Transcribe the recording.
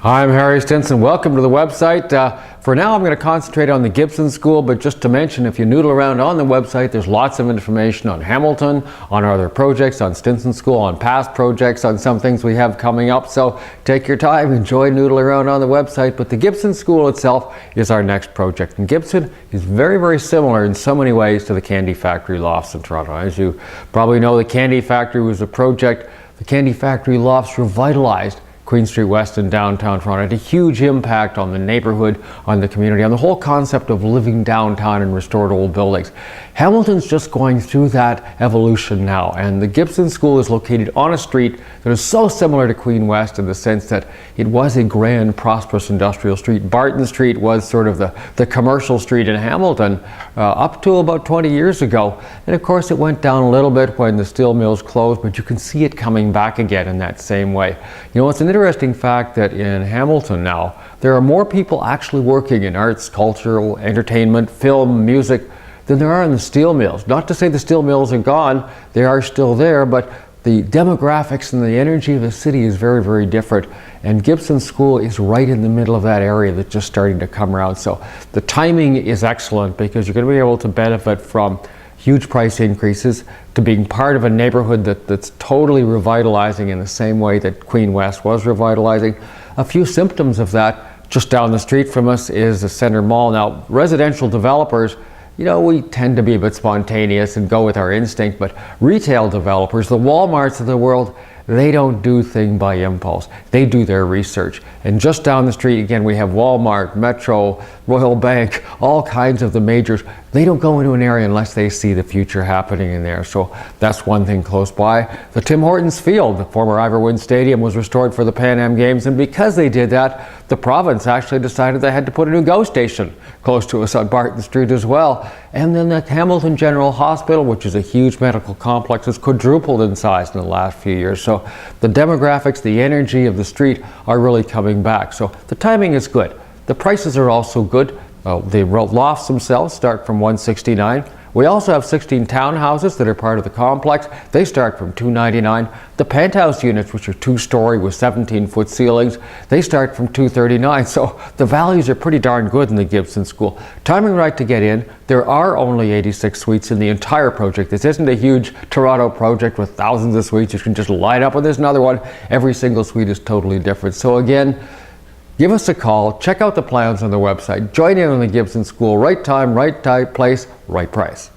I'm Harry Stinson. Welcome to the website. For now, I'm going to concentrate on the Gibson School, but just to mention, if you noodle around on the website, there's lots of information on Hamilton, on our other projects, on Stinson School, on past projects, on some things we have coming up. So take your time, enjoy noodling around on the website. But the Gibson School itself is our next project. And Gibson is very, very similar in so many ways to the Candy Factory Lofts in Toronto. As you probably know, the Candy Factory was a project the Candy Factory Lofts revitalized Queen Street West in downtown Toronto. It had a huge impact on the neighborhood, on the community, on the whole concept of living downtown in restored old buildings. Hamilton's just going through that evolution now, and the Gibson School is located on a street that is so similar to Queen West in the sense that it was a grand, prosperous industrial street. Barton Street was sort of the commercial street in Hamilton up to about 20 years ago. And of course it went down a little bit when the steel mills closed, but you can see it coming back again in that same way. You know, it's an interesting fact that in Hamilton now, there are more people actually working in arts, cultural, entertainment, film, music than there are in the steel mills. Not to say the steel mills are gone, they are still there, but the demographics and the energy of the city is very, very different. And Gibson School is right in the middle of that area that's just starting to come around. So the timing is excellent because you're going to be able to benefit from huge price increases, to being part of a neighborhood that's totally revitalizing in the same way that Queen West was revitalizing. A few symptoms of that just down the street from us is the Center Mall. Now, residential developers, you know, we tend to be a bit spontaneous and go with our instinct, but retail developers, the Walmarts of the world, they don't do things by impulse. They do their research. And just down the street, again, we have Walmart, Metro, Royal Bank, all kinds of the majors. They don't go into an area unless they see the future happening in there. So that's one thing close by. The Tim Hortons Field, the former Ivor Wynne Stadium, was restored for the Pan Am Games. And because they did that, the province actually decided they had to put a new GO station close to us on Barton Street as well. And then the Hamilton General Hospital, which is a huge medical complex, has quadrupled in size in the last few years. So the demographics, the energy of the street are really coming back. So the timing is good. The prices are also good. The lofts themselves start from $169. We also have 16 townhouses that are part of the complex. They start from $299. The penthouse units, which are two-story with 17-foot ceilings, they start from $239. So the values are pretty darn good in the Gibson School. Timing right to get in. There are only 86 suites in the entire project. This isn't a huge Toronto project with thousands of suites you can just line up, and there's another one. Every single suite is totally different. So again, give us a call, check out the plans on the website, join in on the Gibson School, right time, right place, right price.